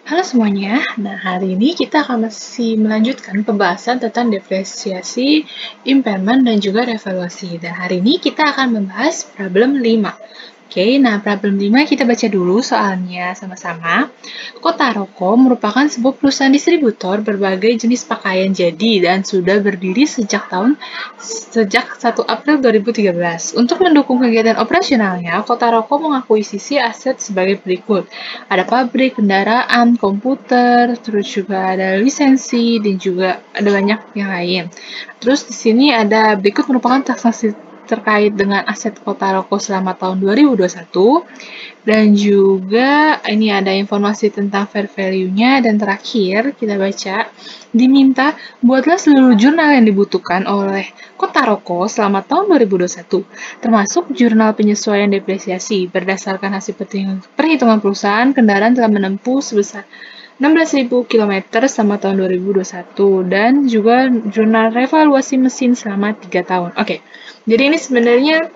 Halo semuanya, nah hari ini kita akan masih melanjutkan pembahasan tentang depresiasi, impairment, dan juga revaluasi. Dan hari ini kita akan membahas problem 5. Oke, nah problem 5 kita baca dulu soalnya sama-sama. Kotaroko merupakan sebuah perusahaan distributor berbagai jenis pakaian jadi dan sudah berdiri sejak 1 April 2013. Untuk mendukung kegiatan operasionalnya, Kotaroko mengakuisisi aset sebagai berikut. Ada pabrik, kendaraan, komputer, terus juga ada lisensi, dan juga ada banyak yang lain. Terus di sini ada berikut merupakan transaksi terkait dengan aset Kotaroko selama tahun 2021, dan juga ini ada informasi tentang fair value-nya, dan terakhir kita baca, diminta buatlah seluruh jurnal yang dibutuhkan oleh Kotaroko selama tahun 2021, termasuk jurnal penyesuaian depresiasi. Berdasarkan hasil perhitungan perusahaan, kendaraan telah menempuh sebesar 16.000 km selama tahun 2021, dan juga jurnal revaluasi mesin selama 3 tahun. Oke, jadi ini sebenarnya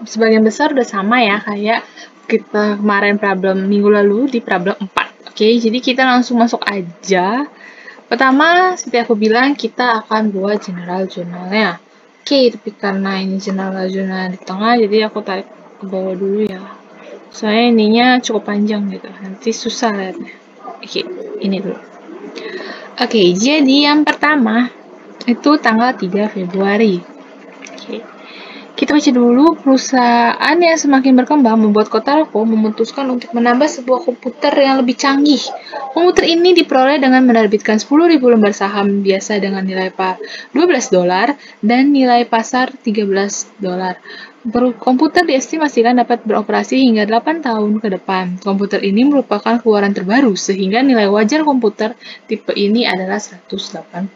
sebagian besar udah sama ya kayak kita kemarin problem minggu lalu di problem 4. Oke, jadi kita langsung masuk aja. Pertama, seperti aku bilang, kita akan buat general jurnalnya. Oke, tapi karena ini general jurnal di tengah, jadi aku tarik ke bawah dulu ya. Soalnya ininya cukup panjang gitu, nanti susah lihatnya. Oke, ini dulu. Oke, jadi yang pertama itu tanggal 3 Februari. Oke. Kita baca dulu, perusahaan yang semakin berkembang membuat Kotaroko memutuskan untuk menambah sebuah komputer yang lebih canggih. Komputer ini diperoleh dengan menerbitkan 10.000 lembar saham biasa dengan nilai $12 dan nilai pasar $13. Komputer diestimasikan dapat beroperasi hingga 8 tahun ke depan. Komputer ini merupakan keluaran terbaru, sehingga nilai wajar komputer tipe ini adalah 180.000.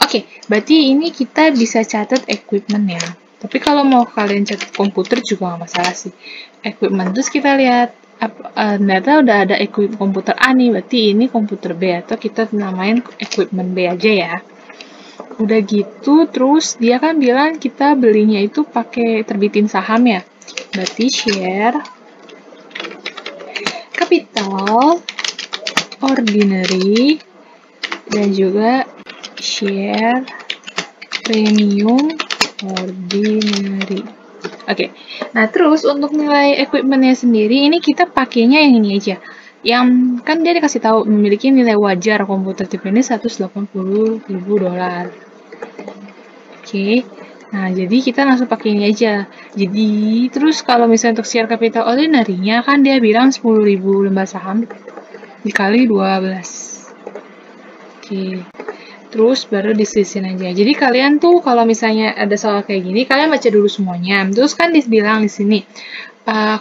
Oke, berarti ini kita bisa catat equipment ya. Tapi kalau mau kalian catat komputer juga nggak masalah sih. Equipment, terus kita lihat ternyata udah ada equipment komputer A nih, berarti ini komputer B, atau kita namain equipment B aja ya. Udah gitu, terus dia kan bilang kita belinya itu pakai terbitin saham ya. Berarti share capital ordinary dan juga share premium ordinary. Oke, nah terus untuk nilai equipment-nya sendiri, ini kita pakainya yang ini aja. Yang kan dia dikasih tahu memiliki nilai wajar komputer tipe ini $180.000. Oke, nah jadi kita langsung pakai ini aja. Jadi terus kalau misalnya untuk share capital ordinary-nya kan dia bilang 10.000 lembar saham dikali 12. Oke. Terus baru disisihin aja. Jadi kalian tuh kalau misalnya ada soal kayak gini, kalian baca dulu semuanya. Terus kan dibilang di sini,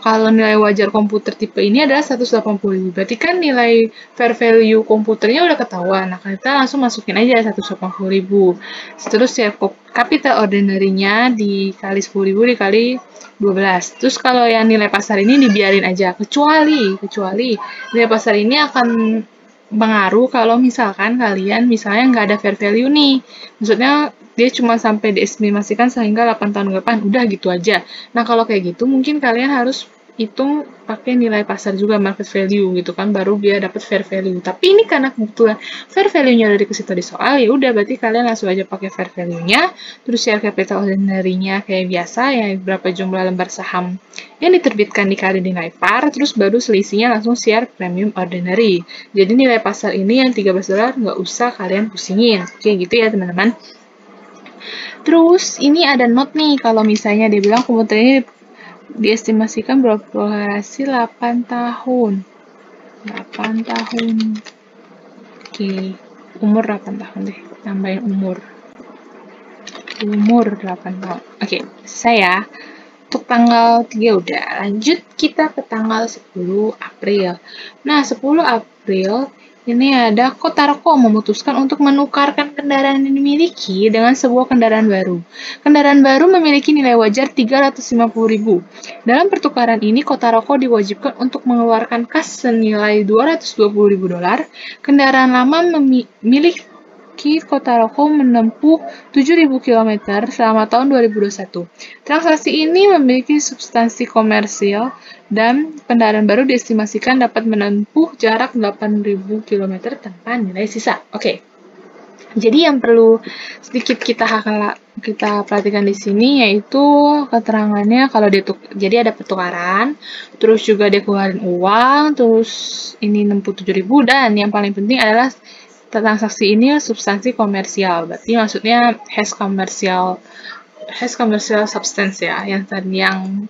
kalau nilai wajar komputer tipe ini adalah 180.000. Berarti kan nilai fair value komputernya udah ketahuan. Nah, kita langsung masukin aja 180.000. Terus ya capital ordinary-nya dikali 10.000 dikali 12. Terus kalau yang nilai pasar ini dibiarin aja. Kecuali nilai pasar ini akan pengaruh kalau misalkan kalian misalnya nggak ada fair value nih. Maksudnya dia cuma sampai diestimasikan sehingga 8 tahun ke depan, udah gitu aja. Nah, kalau kayak gitu mungkin kalian harus hitung pakai nilai pasar juga, market value gitu kan, baru dia dapat fair value. Tapi ini karena kebetulan fair value-nya udah dikasih tau di soal, ya udah berarti kalian langsung aja pakai fair value-nya, terus share capital ordinary-nya kayak biasa ya, berapa jumlah lembar saham yang diterbitkan dikali nilai par, terus baru selisihnya langsung share premium ordinary. Jadi nilai pasar ini yang $13 nggak usah kalian pusingin. Kayak gitu ya teman-teman. Terus ini ada note nih, kalau misalnya dia bilang komputer ini diestimasikan beroperasi 8 tahun. 8 tahun. Oke, umur 8 tahun deh. Tambahin umur. Umur 8 tahun. Oke, saya untuk tanggal 3 udah. Lanjut kita ke tanggal 10 April. Nah, 10 April ini ada Kotaroko memutuskan untuk menukarkan kendaraan yang dimiliki dengan sebuah kendaraan baru. Kendaraan baru memiliki nilai wajar 350.000. Dalam pertukaran ini, Kotaroko diwajibkan untuk mengeluarkan kas senilai $220.000. Kendaraan lama memiliki memiliki Kotaroko menempuh 7.000 km selama tahun 2021. Transaksi ini memiliki substansi komersial dan kendaraan baru diestimasikan dapat menempuh jarak 8.000 km tanpa nilai sisa. Oke. Jadi yang perlu sedikit kita perhatikan di sini yaitu keterangannya kalau jadi ada pertukaran, terus juga dia keluarin uang, terus ini 67.000 dan yang paling penting adalah transaksi ini substansi komersial. Berarti maksudnya has commercial substance ya, yang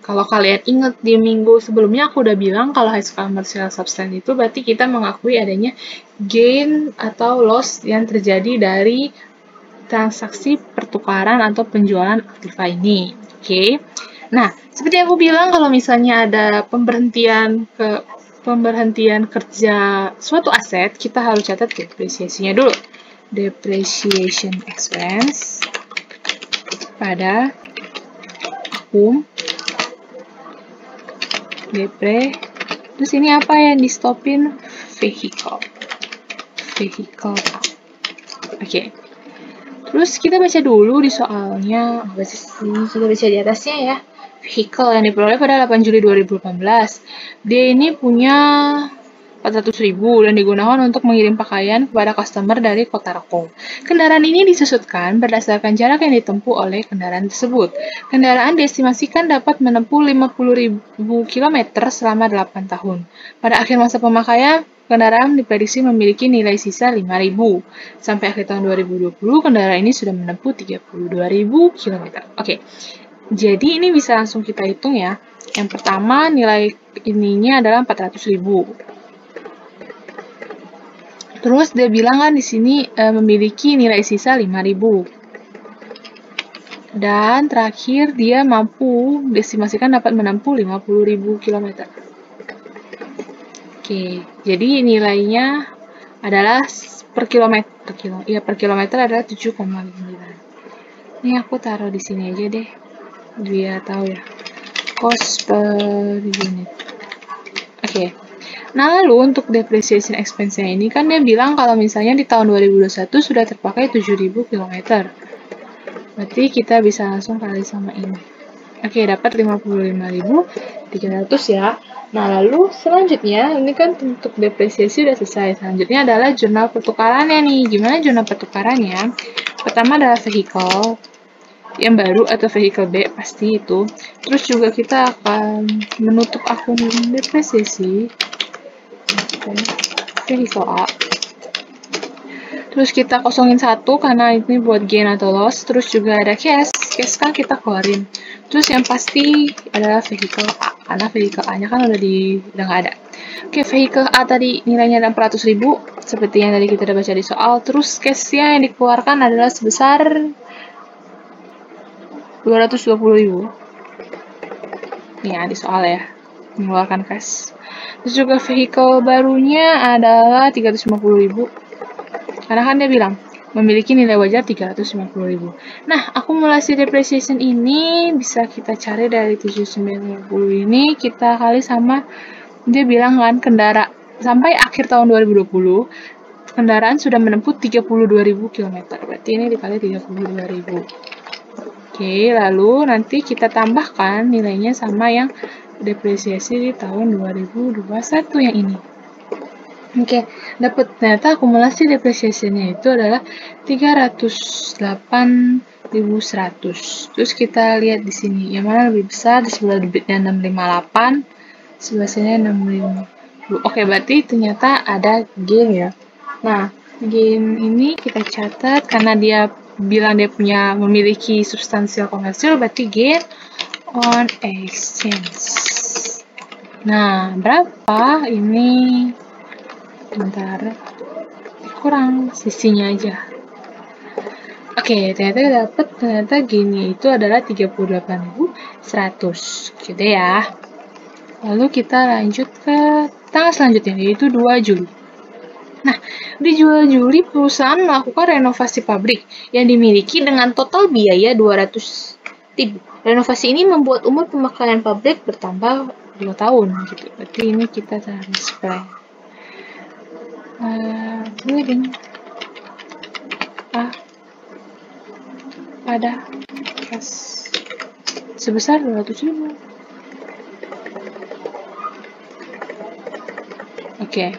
kalau kalian ingat di minggu sebelumnya aku udah bilang kalau has commercial substance itu berarti kita mengakui adanya gain atau loss yang terjadi dari transaksi pertukaran atau penjualan aktiva ini. Oke. Nah, seperti aku bilang kalau misalnya ada pemberhentian kerja suatu aset, kita harus catat depresiasinya dulu. Depreciation expense pada akum depre. Terus ini apa yang di stopin? Vehicle. Oke. Terus kita baca dulu di soalnya, kita baca di atasnya ya. Vehicle yang diperoleh pada 8 Juli 2018. Dia ini punya 400.000 dan digunakan untuk mengirim pakaian kepada customer dari Kotaroko. Kendaraan ini disusutkan berdasarkan jarak yang ditempuh oleh kendaraan tersebut. Kendaraan diestimasikan dapat menempuh 50.000 km selama 8 tahun. Pada akhir masa pemakaian, kendaraan diprediksi memiliki nilai sisa 5.000. Sampai akhir tahun 2020, kendaraan ini sudah menempuh 32.000 km. Oke, jadi ini bisa langsung kita hitung ya. Yang pertama, nilai ininya adalah 400.000. Terus dia bilang kan di sini memiliki nilai sisa 5.000. Dan terakhir dia mampu diestimasikan dapat menempuh 50.000 km. Oke, jadi nilainya adalah per kilometer adalah 7,9. Ini aku taruh di sini aja deh, biar tahu ya. Cost per unit. Oke. Nah, lalu untuk depreciation expense-nya ini kan dia bilang kalau misalnya di tahun 2021 sudah terpakai 7.000 km. Berarti kita bisa langsung kali sama ini. Oke, dapat 55.300 ya. Nah, lalu selanjutnya, ini kan untuk depresiasi sudah selesai. Selanjutnya adalah jurnal pertukarannya nih. Gimana jurnal pertukarannya? Pertama adalah vehicle yang baru atau vehicle B, pasti itu. Terus juga kita akan menutup akun depresiasi. Vehicle A. Terus kita kosongin satu karena ini buat gain atau loss. Terus juga ada cash kan kita keluarin. Terus yang pasti adalah vehicle A karena vehicle A-nya kan udah nggak ada. Oke, vehicle A tadi nilainya ada 400.000 seperti yang tadi kita udah baca di soal. Terus cash-nya yang dikeluarkan adalah sebesar 220.000. Ya, di soal ya, mengeluarkan cash. Terus juga vehicle barunya adalah 350.000. Karena kan dia bilang memiliki nilai wajar 350.000. Nah, akumulasi depreciation ini bisa kita cari dari 790 ini kita kali sama dia bilang kan sampai akhir tahun 2020 kendaraan sudah menempuh 32.000 km. Berarti ini dikali 32.000. Oke, lalu nanti kita tambahkan nilainya sama yang depresiasi di tahun 2021 yang ini. Oke, dapat ternyata akumulasi depresiasinya itu adalah 308.100. Terus kita lihat di sini, yang mana lebih besar, di sebelah debitnya 658, sebelah sini 650. Oke, berarti ternyata ada gain ya. Nah, gain ini kita catat karena dia bilang dia memiliki substansial komersial, berarti gain on exchange. Nah, berapa ini? Bentar, kurang sisinya aja. Oke, ternyata gainnya itu adalah 38.100 gitu ya. Lalu kita lanjut ke tanggal selanjutnya, yaitu 2 Juli. Nah, di 2 Juli perusahaan melakukan renovasi pabrik yang dimiliki dengan total biaya 200.000. Renovasi ini membuat umur pemakaian pabrik bertambah 2 tahun gitu. Berarti ini kita transfer. pada cash sebesar 200.000. Oke.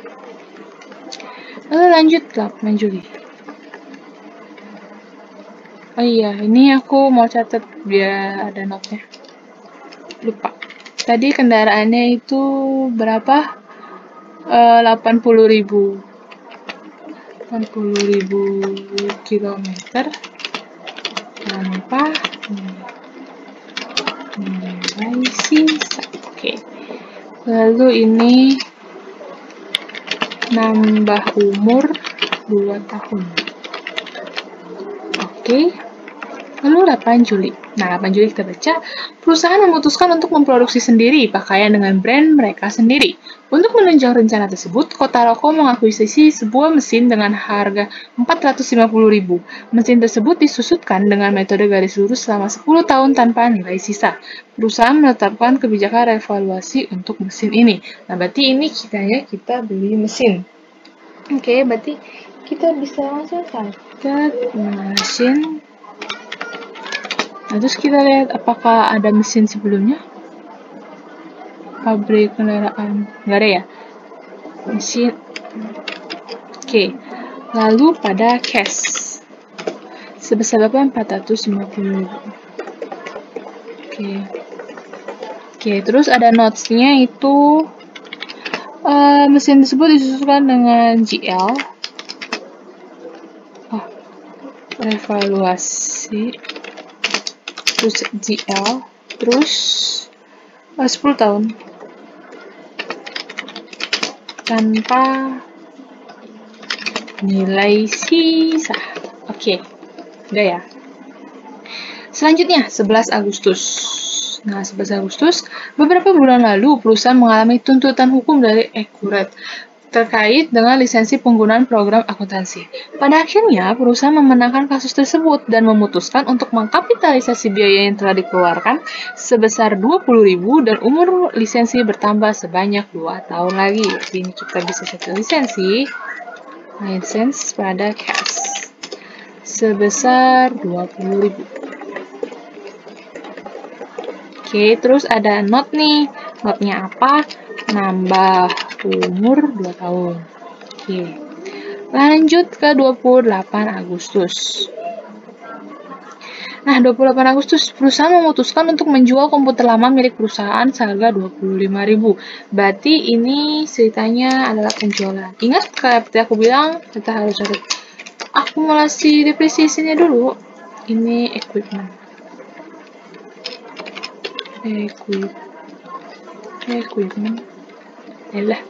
Lalu lanjut 8 Juli. Oh iya, ini aku mau catat biar ada notnya. Lupa. Tadi kendaraannya itu berapa? 80.000 kilometer tanpa nilai sisa. Oke. Lalu ini nambah umur 2 tahun. Oke. Lalu 8 Juli. Nah, 8 Juli kita baca, perusahaan memutuskan untuk memproduksi sendiri pakaian dengan brand mereka sendiri. Untuk menunjang rencana tersebut, Kotaroko mengakuisisi sebuah mesin dengan harga 450.000. Mesin tersebut disusutkan dengan metode garis lurus selama 10 tahun tanpa nilai sisa. Perusahaan menetapkan kebijakan revaluasi untuk mesin ini. Nah, berarti ini kita beli mesin. Oke, berarti kita bisa langsung catat mesin. Nah, terus kita lihat apakah ada mesin sebelumnya. Pabrik kendaraan. Nggak ada ya? Mesin. Oke. Lalu pada cash. Sebesar berapa? 450.000. Oke, terus ada notes-nya itu mesin tersebut disusulkan dengan GL. Revaluasi. Terus GL. Terus 10 tahun. Tanpa nilai sisa. Oke. Udah ya. Selanjutnya, 11 Agustus. Nah, 11 Agustus, beberapa bulan lalu perusahaan mengalami tuntutan hukum dari Accurate terkait dengan lisensi penggunaan program akuntansi. Pada akhirnya, perusahaan memenangkan kasus tersebut dan memutuskan untuk mengkapitalisasi biaya yang telah dikeluarkan sebesar 20.000 dan umur lisensi bertambah sebanyak 2 tahun lagi. Jadi ini kita bisa catat lisensi pada cash sebesar 20.000. Oke, terus ada note nih. Note-nya apa? Nambah umur 2 tahun. Oke. Lanjut ke 28 Agustus. Nah, 28 Agustus, perusahaan memutuskan untuk menjual komputer lama milik perusahaan seharga 25.000. Berarti ini ceritanya adalah penjualan. Ingat, seperti aku bilang, kita harus cari akumulasi depresiasinya dulu. Ini equipment. Yalah.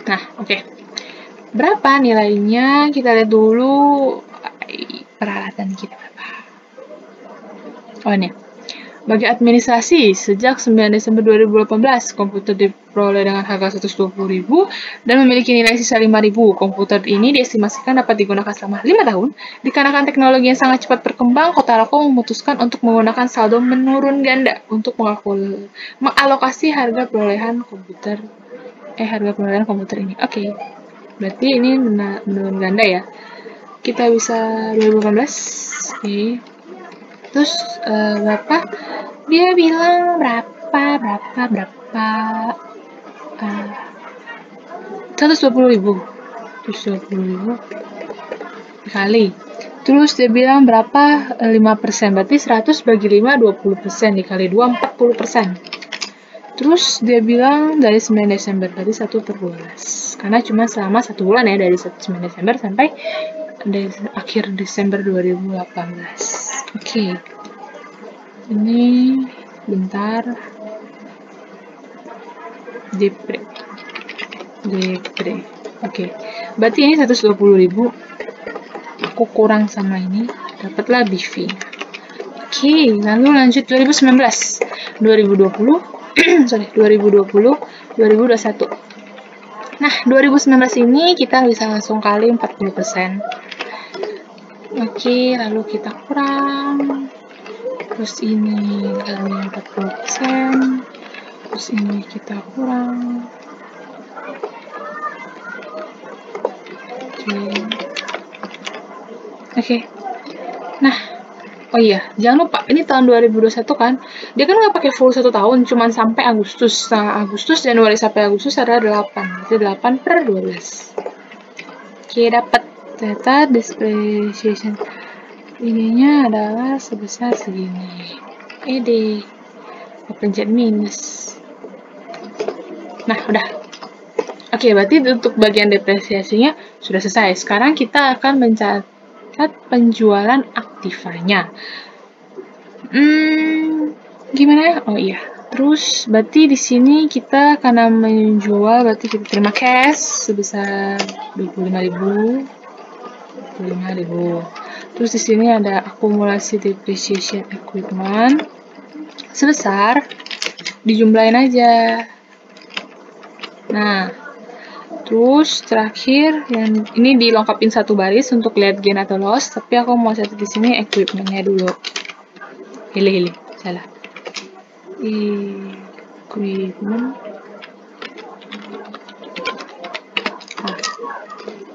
Nah, oke. Berapa nilainya? Kita lihat dulu peralatan kita berapa. Oh, ini. Bagi administrasi, sejak 9 Desember 2018, komputer diperoleh dengan harga 120.000 dan memiliki nilai sisa 5.000. Komputer ini diestimasikan dapat digunakan selama 5 tahun. Dikarenakan teknologi yang sangat cepat berkembang, Kotaroko memutuskan untuk menggunakan saldo menurun ganda untuk mengalokasi harga perolehan komputer ini. Oke. Berarti ini menurun ganda ya. Kita bisa 2018. Oke. Terus berapa? Dia bilang berapa? 120.000. 120.000 dikali. Terus dia bilang berapa? 5%. Berarti 100 bagi 5, 20%. Dikali 2, 40%. Terus dia bilang dari 9 Desember. Berarti 1/12. Karena cuma selama 1 bulan ya. Dari 9 Desember sampai akhir Desember 2018. Oke. Ini bentar. Depre. Oke. Berarti ini 120.000. Aku kurang sama ini. Dapatlah BV. Oke, lalu lanjut 2019. 2020. 2021. Nah, 2019 ini kita bisa langsung kali 40%. Oke, lalu kita kurang. Terus ini kali 40%. Terus ini kita kurang. Oke. Oh iya, jangan lupa, ini tahun 2021 kan, dia kan nggak pakai full 1 tahun, cuman sampai Agustus. Nah, Agustus, Januari sampai Agustus adalah 8, berarti 8 per 12. Oke, dapat data depreciation. Ininya adalah sebesar segini. Ede, pencet minus. Nah, udah. Oke, berarti untuk bagian depresiasinya sudah selesai. Sekarang kita akan mencatat penjualan aktivanya. Gimana ya? Oh iya. Terus berarti di sini kita karena menjual berarti kita terima cash sebesar 25.000. 25.000. Terus di sini ada akumulasi depreciation equipment sebesar dijumlahin aja. Nah, terus terakhir yang ini dilengkapin satu baris untuk lihat gain atau loss, tapi aku mau catat di sini equipment-nya dulu. Hilih, salah. Equipment.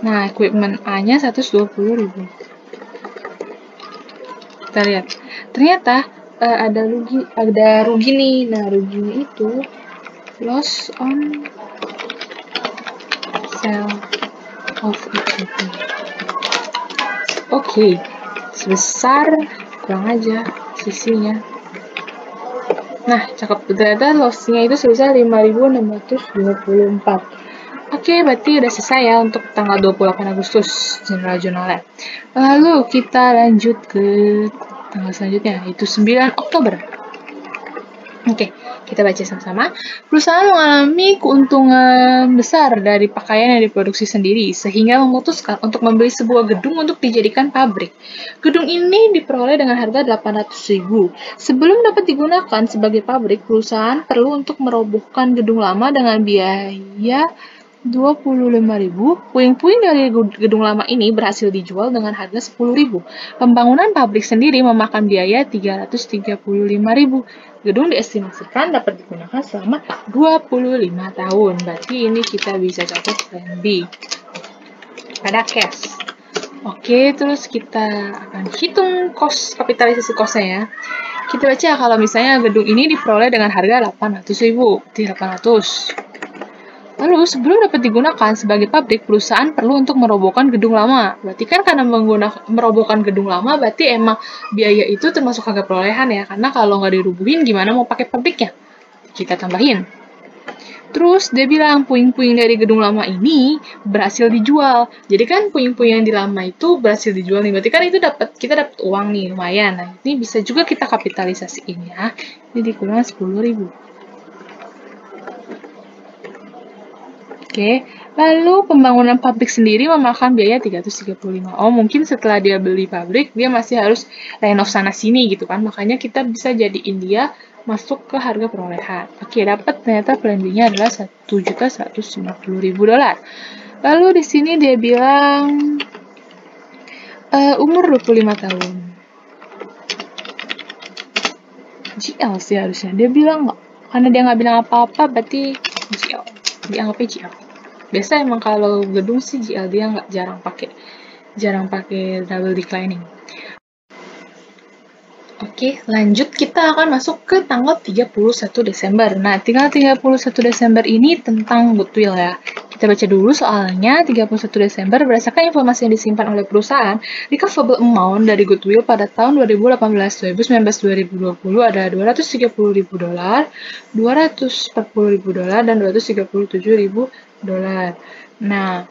Nah, equipment A-nya 120.000. Kita lihat. Ternyata ada rugi nih. Nah, ruginya itu loss on sale of equipment. Oke. Sebesar kurang aja sisinya. Nah, cakep. Ternyata loss-nya itu sebesar 5.624. Oke, berarti udah selesai ya untuk tanggal 28 Agustus General Journal. Lalu kita lanjut ke tanggal selanjutnya, yaitu 9 Oktober. Oke, kita baca sama-sama. Perusahaan mengalami keuntungan besar dari pakaian yang diproduksi sendiri, sehingga memutuskan untuk membeli sebuah gedung untuk dijadikan pabrik. Gedung ini diperoleh dengan harga 800.000. Sebelum dapat digunakan sebagai pabrik, perusahaan perlu untuk merobohkan gedung lama dengan biaya 25.000. Puing-puing dari gedung lama ini berhasil dijual dengan harga 10.000. Pembangunan pabrik sendiri memakan biaya 335.000. Gedung diestimasikan dapat digunakan selama 25 tahun. Berarti ini kita bisa catat plan B. Pada cash. Oke, terus kita akan hitung kapitalisasi cost-nya ya. Kita baca kalau misalnya gedung ini diperoleh dengan harga 800.000. 800. Lalu, sebelum dapat digunakan sebagai pabrik, perusahaan perlu untuk merobohkan gedung lama. Berarti kan karena merobohkan gedung lama, berarti emang biaya itu termasuk harga perolehan ya. Karena kalau nggak dirubuhin, gimana mau pakai pabriknya? Kita tambahin. Terus, dia bilang puing-puing dari gedung lama ini berhasil dijual. Jadi kan puing-puing yang di lama itu berhasil dijual nih. Berarti kan itu kita dapat uang nih, lumayan. Nah, ini bisa juga kita kapitalisasiin ya. Ini dikurang 10.000. Oke, lalu pembangunan pabrik sendiri memakan biaya 335. Oh, mungkin setelah dia beli pabrik, dia masih harus renov sana-sini gitu kan. Makanya kita bisa jadiin dia masuk ke harga perolehan. Oke, dapat ternyata plan B-nya adalah $1.150.000. Lalu di sini dia bilang umur 25 tahun. GL sih harusnya. Dia bilang nggak. Karena dia nggak bilang apa-apa, berarti GL. Dianggapnya GL. Biasa emang kalau gedung sih GL dia jarang pakai double declining. Oke, lanjut kita akan masuk ke tanggal 31 Desember. Nah, tanggal 31 Desember ini tentang goodwill ya. Kita baca dulu soalnya 31 Desember berdasarkan informasi yang disimpan oleh perusahaan, recoverable amount dari goodwill pada tahun 2018, 2019, 2020 ada $230.000, $240.000, dan $237.000. Nah,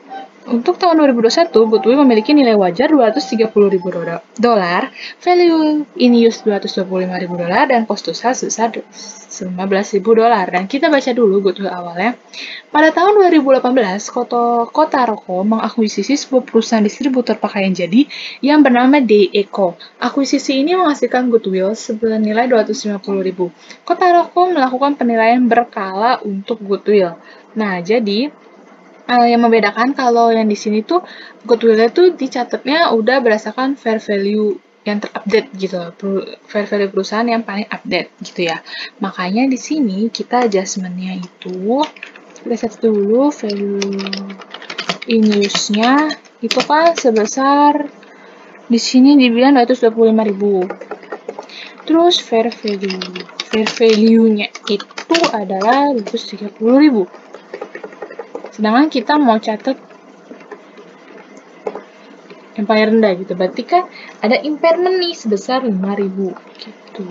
untuk tahun 2021, goodwill memiliki nilai wajar $230.000, value in use $225.000, dan cost to sales sebesar $15.000. Dan kita baca dulu goodwill awalnya. Pada tahun 2018, Kota Roko mengakuisisi sebuah perusahaan distributor pakaian jadi yang bernama D-Eco. Akuisisi ini menghasilkan goodwill senilai $250.000. Kota Roko melakukan penilaian berkala untuk goodwill. Nah, jadi yang membedakan kalau yang di sini tuh goodwill-nya tuh dicatatnya udah berdasarkan fair value yang terupdate gitu, fair value perusahaan yang paling update gitu ya. Makanya di sini kita adjustment-nya itu kita set dulu value in use-nya itu kan sebesar di sini dibilang 225.000. Terus fair value. Fair value-nya itu adalah 230.000. Sedangkan kita mau catat yang paling rendah gitu. Berarti kan ada impairment nih sebesar 5.000 gitu.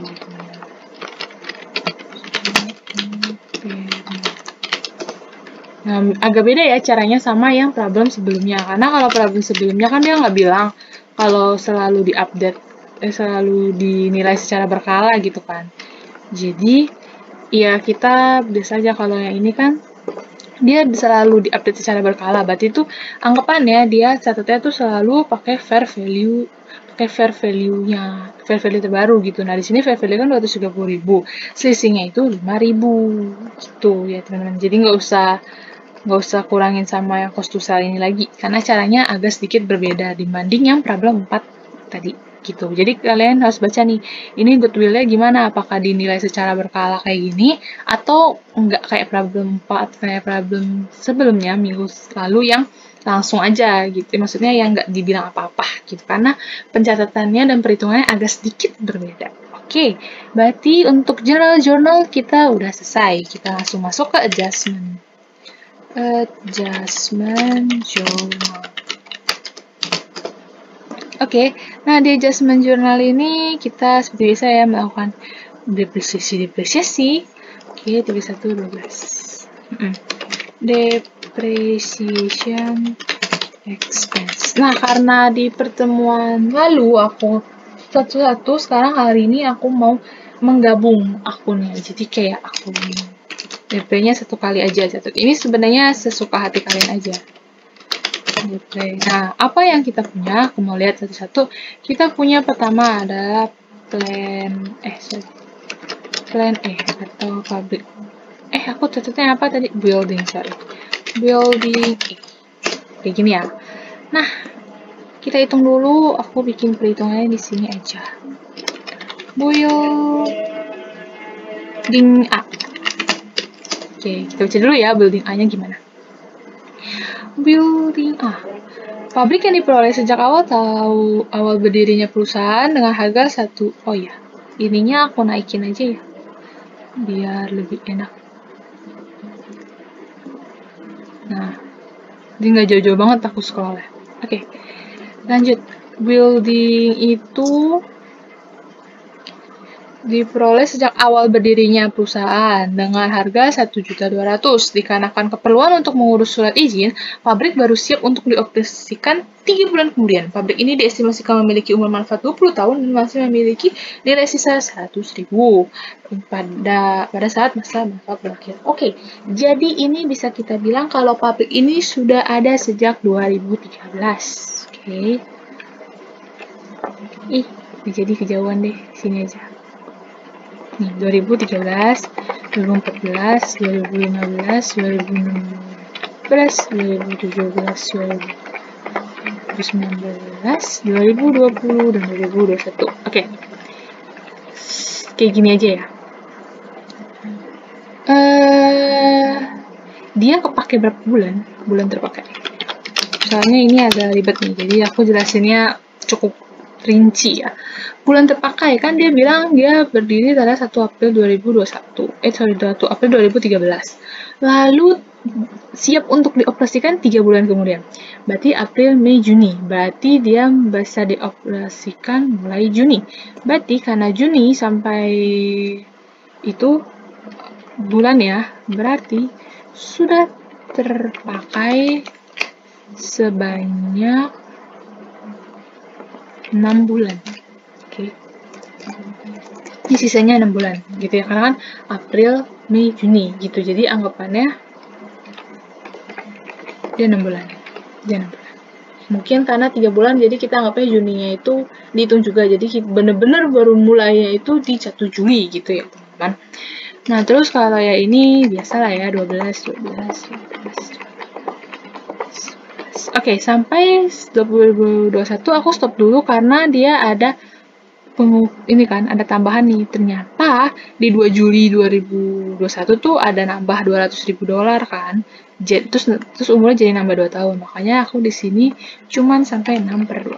Nah, agak beda ya caranya sama yang problem sebelumnya. Karena kalau problem sebelumnya kan dia nggak bilang kalau selalu diupdate, selalu dinilai secara berkala gitu kan. Jadi, ya kita biasa aja. Kalau yang ini kan dia selalu diupdate secara berkala. Berarti itu anggapannya dia catatnya tuh selalu pakai fair value-nya, fair value terbaru gitu. Nah, di sini fair value kan 230.000. Selisihnya itu 5.000 gitu ya, teman-teman. Jadi nggak usah kurangin sama yang cost to sell ini lagi, karena caranya agak sedikit berbeda dibanding yang problem 4 tadi gitu. Jadi kalian harus baca nih, ini goodwill-nya gimana, apakah dinilai secara berkala kayak gini atau enggak kayak problem 4, kayak problem sebelumnya minggu lalu yang langsung aja gitu, maksudnya yang nggak dibilang apa-apa gitu, karena pencatatannya dan perhitungannya agak sedikit berbeda. Oke, berarti untuk journal kita udah selesai, kita langsung masuk ke adjustment journal. Oke, nah di adjustment journal ini kita seperti biasa ya melakukan depresiasi. Oke, 3112. Depreciation expense. Nah, karena di pertemuan lalu aku satu-satu, sekarang hari ini aku mau menggabung akunnya. Jadi kayak akun DP-nya satu kali aja catat. Ini sebenarnya sesuka hati kalian aja. DP. Nah, apa yang kita punya? Aku mau lihat satu-satu. Kita punya pertama adalah plan E atau public. Aku catatnya apa tadi? Building, sorry. Building E. Kayak gini ya. Nah, kita hitung dulu. Aku bikin perhitungannya di sini aja. Building A. Oke, kita baca dulu ya building A-nya gimana. Building A. Pabrik yang diperoleh sejak awal berdirinya perusahaan dengan harga 1. Oh ya, ininya aku naikin aja ya. Biar lebih enak. Nah, jadi nggak jauh-jauh banget aku scroll-nya. Oke, lanjut. Building itu diperoleh sejak awal berdirinya perusahaan dengan harga 1.200.000. Dikarenakan keperluan untuk mengurus surat izin, pabrik baru siap untuk dioperasikan 3 bulan kemudian. Pabrik ini diestimasikan memiliki umur manfaat 20 tahun dan masih memiliki nilai sisa 100.000 pada saat masa manfaat berakhir. Oke, jadi ini bisa kita bilang kalau pabrik ini sudah ada sejak 2013. Oke. Jadi kejauhan deh, sini aja. Nih, 2013, 2014, 2015, 2016, 2017, 2019, 2020, dan 2021. Oke. Kayak gini aja ya. Dia kepake berapa bulan? Bulan terpakai. Soalnya ini agak ribet nih, jadi aku jelasinnya cukup rinci ya. Bulan terpakai kan dia bilang dia berdiri pada 1 April 2021. 1 April 2013. Lalu siap untuk dioperasikan 3 bulan kemudian. Berarti April, Mei, Juni. Berarti dia bisa dioperasikan mulai Juni. Berarti karena Juni sampai itu bulan ya, berarti sudah terpakai sebanyak 6 bulan. Oke. Ini sisanya 6 bulan gitu ya. Karena kan April, Mei, Juni gitu. Jadi anggapannya dia 6 bulan. Mungkin karena 3 bulan jadi kita anggapnya Juninya itu dihitung juga. Jadi bener-bener baru mulainya itu di 1 Juli gitu ya, teman-teman. Nah, terus kalau ya ini biasalah ya 12. Oke, sampai 2021 aku stop dulu karena dia ada ini kan ada tambahan nih. Ternyata di 2 Juli 2021 tuh ada nambah $200.000 kan. Terus umurnya jadi nambah 2 tahun. Makanya aku di sini cuman sampai 6/12.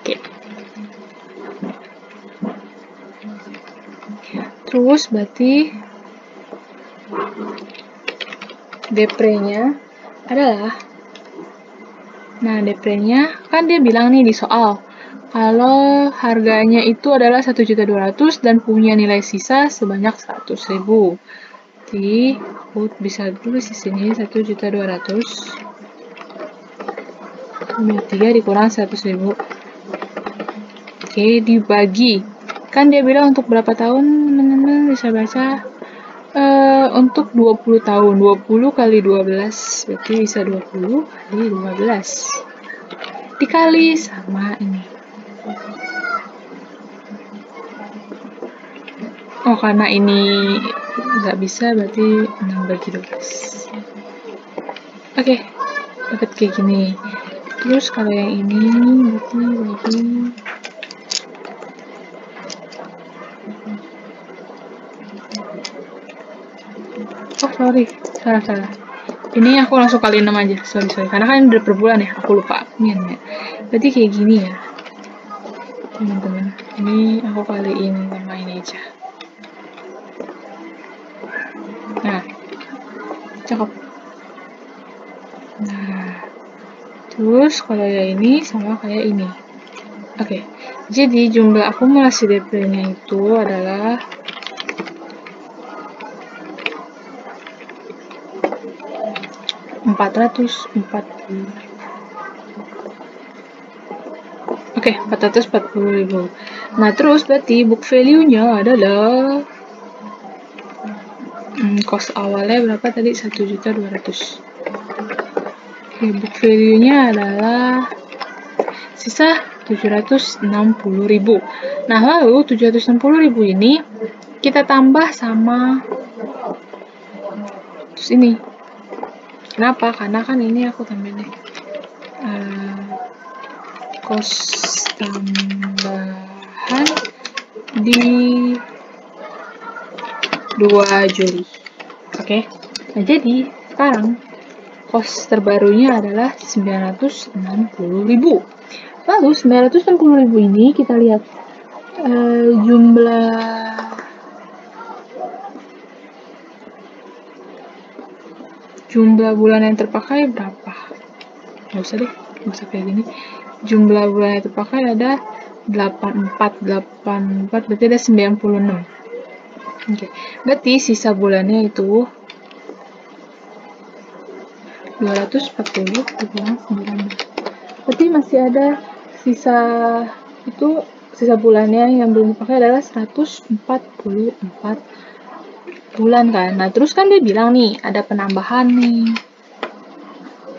Oke. Terus berarti deprenya adalah, nah deprenya kan dia bilang nih di soal, kalau harganya itu adalah 1.200.000 dan punya nilai sisa sebanyak 100.000. Jadi aku bisa tulis di sini 1.200.000 3 dikurang 100.000. Oke, dibagi. Kan dia bilang untuk berapa tahun, teman-teman bisa baca untuk 20 tahun. 20 kali 12, berarti bisa 20 kali 12. Dikali sama ini. Oh, karena ini nggak bisa, berarti 6 bagi 12. Oke, dapat kayak gini. Terus kalau yang ini berarti bagi sorry, salah. Ini aku langsung kali 6 aja, sorry. Karena kan udah per bulan ya, aku lupa. Berarti kayak gini ya, teman-teman. Ini aku kaliin sama ini aja. Nah, cakep. Nah, terus kalau yang ini sama kayak ini. Oke, jadi jumlah akumulasi DP-nya itu adalah 440. Oke, 440.000. Nah, terus berarti book value-nya adalah cost awalnya berapa tadi? 1.200.000. Oke, book value-nya adalah sisa 760.000. Nah, lalu 760.000 ini kita tambah sama terus ini. Kenapa? Karena kan ini aku tambahin deh. Cost tambahan di 2 Juli. Oke. Nah, jadi sekarang cost terbarunya adalah 960.000. Lalu 960.000 ini kita lihat jumlah bulan yang terpakai berapa? Nggak usah deh, nggak usah kayak gini. Jumlah bulan yang terpakai ada 84, berarti ada 96. Oke, berarti sisa bulannya itu 240 dikurang 19. Berarti masih ada sisa bulannya yang belum dipakai adalah 144 bulan kan. Nah, terus kan dia bilang nih, ada penambahan nih.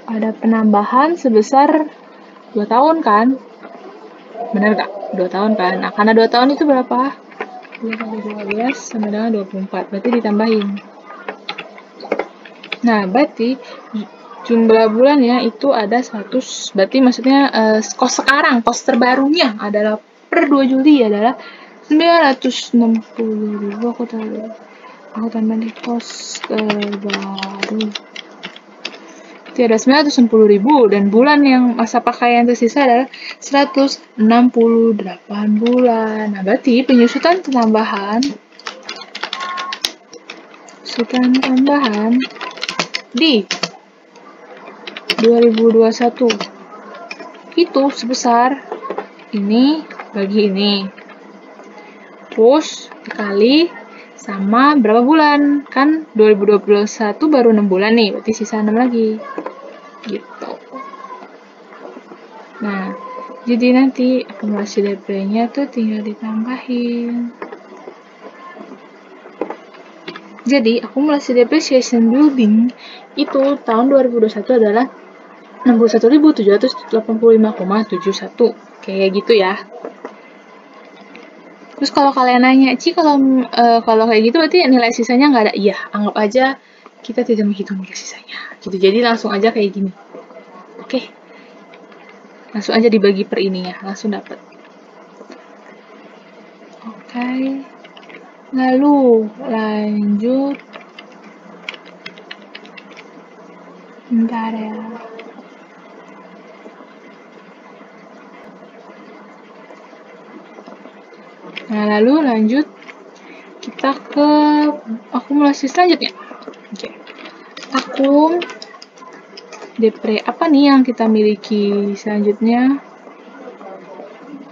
Ada penambahan sebesar 2 tahun kan? Bener gak? 2 tahun kan? Nah, karena 2 tahun itu berapa? 2 kali 12 sama dengan 24. Berarti ditambahin. Nah, berarti jumlah bulannya itu ada 100. Berarti maksudnya cost sekarang, cost terbarunya adalah per 2 Juli adalah 960.000. Aku tambah di cost terbaru. Itu ada 960.000 dan bulan yang masa pakai yang tersisa adalah 168 bulan. Nah, berarti penyusutan tambahan di 2021 itu sebesar ini bagi ini. Terus dikali sama berapa bulan? Kan 2021 baru 6 bulan nih, berarti sisa 6 lagi. Gitu. Nah, jadi nanti akumulasi DP-nya tuh tinggal ditambahin. Jadi, akumulasi depreciation building itu tahun 2021 adalah 61.785,71. Kayak gitu ya. Terus kalau kalian nanya, Ci, kalau kayak gitu berarti nilai sisanya nggak ada? Iya, anggap aja kita tidak menghitung nilai sisanya. Gitu. Jadi langsung aja kayak gini. Oke. Langsung aja dibagi per ini ya, langsung dapat. Oke. Lalu lanjut. Bentar ya. Nah, lalu lanjut kita kita ke akumulasi selanjutnya. Oke. Akum depre apa nih yang kita miliki selanjutnya?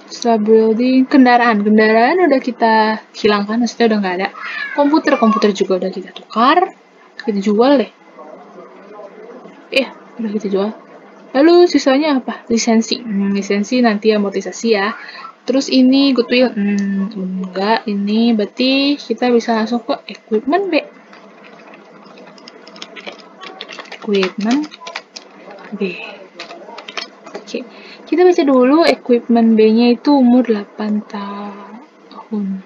Setelah building, kendaraan udah kita hilangkan, maksudnya udah nggak ada. Komputer juga udah kita tukar, kita jual deh. Udah kita jual. Lalu sisanya apa? Lisensi. Lisensi nanti amortisasi ya. Terus ini goodwill. Enggak, ini berarti kita bisa langsung ke equipment B. Equipment B. Oke. Kita baca dulu equipment B-nya itu umur 8 tahun.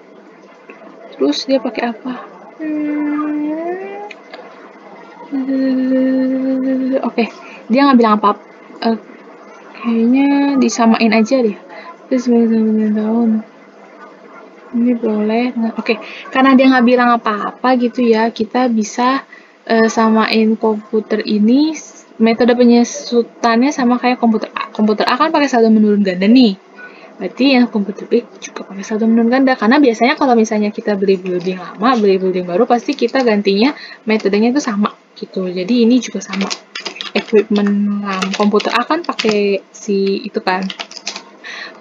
Terus dia pakai apa? Oke, dia nggak bilang apa-apa. Kayaknya disamain aja deh. Terus 9 tahun. Ini boleh. Oke, karena dia nggak bilang apa-apa gitu ya, kita bisa samain komputer ini. Metode penyesuaiannya sama kayak komputer A. Komputer A kan pakai saldo menurun ganda nih. Berarti yang komputer B juga pakai saldo menurun ganda. Karena biasanya kalau misalnya kita beli building lama, beli building baru, pasti kita gantinya metodenya itu sama gitu. Jadi ini juga sama. Equipment komputer A kan pakai si itu kan,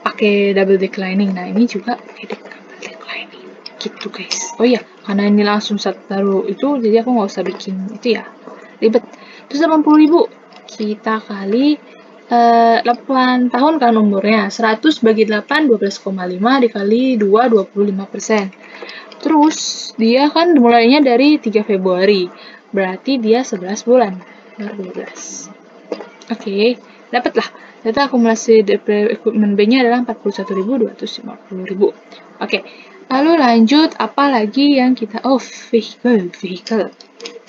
pakai double declining. Nah ini juga pakai double declining gitu guys. Oh iya, karena ini langsung taruh itu, jadi aku nggak usah bikin itu ya, ribet. Terus 80.000 kita kali 8 tahun kan umurnya, 100 bagi 8 12,5 dikali 2 25%. Terus dia kan mulainya dari 3 Februari, berarti dia 11 bulan. 12. Oke, dapatlah. Data akumulasi equipment B-nya adalah 41.250.000. Oke, lalu lanjut apa lagi yang kita vehicle.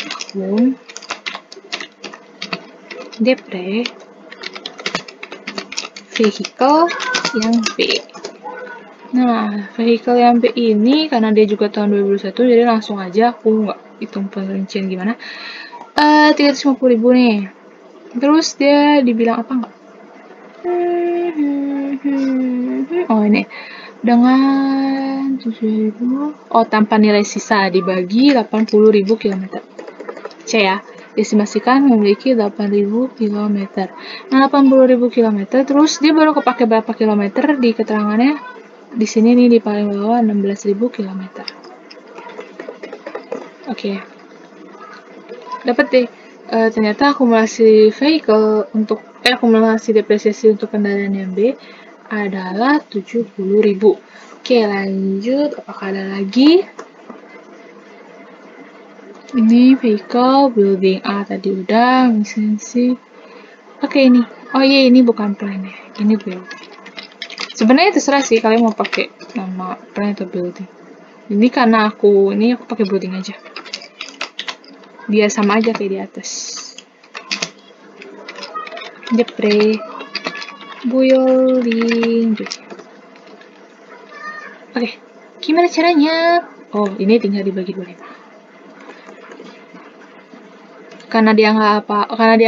Akum depre vehicle yang B. Nah, vehicle yang B ini karena dia juga tahun 2021, jadi langsung aja aku nggak hitung perincian gimana. 350.000 nih. Terus dia dibilang apa nggak? Oh ini dengan 7.000. Oh, tanpa nilai sisa dibagi 80.000 km. C ya. Diestimasikan memiliki 8.000 km. Nah, 80.000 km, terus dia baru kepake berapa kilometer di keterangannya? Di sini nih di paling bawah 16.000 km. Oke. Dapat deh. Ternyata akumulasi vehicle untuk akumulasi depresiasi untuk kendaraan yang B adalah 70.000. Oke, lanjut. Apakah ada lagi? Ini vehicle, building A tadi udah, lisensi. Oke, ini. Oh iya, ini bukan plan ya. Ini building. Sebenarnya terserah sih kalian mau pakai nama plan atau building. Ini karena aku pakai building aja. Biar sama aja kayak di atas. Depre building. Oke, gimana caranya? Oh, ini tinggal dibagi 25. Karena dia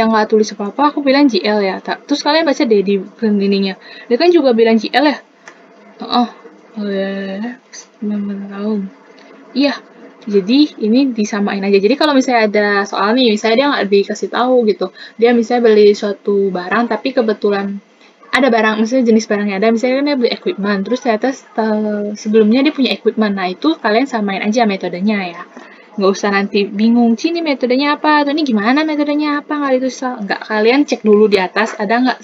nggak tulis apa-apa, aku bilang GL ya. Terus kalian baca deh di ininya. Dia kan juga bilang GL ya. 9 tahun. Iya. Jadi ini disamain aja. Jadi kalau misalnya ada soal nih, misalnya dia nggak dikasih tahu gitu. Dia misalnya beli suatu barang, tapi kebetulan ada barang, misalnya jenis barangnya ada, misalnya dia beli equipment, terus ternyata sebelumnya dia punya equipment. Nah itu kalian samain aja metodenya ya. Nggak usah nanti bingung, ini metodenya apa, atau ini gimana metodenya apa, nggak itu nggak, kalian cek dulu di atas ada nggak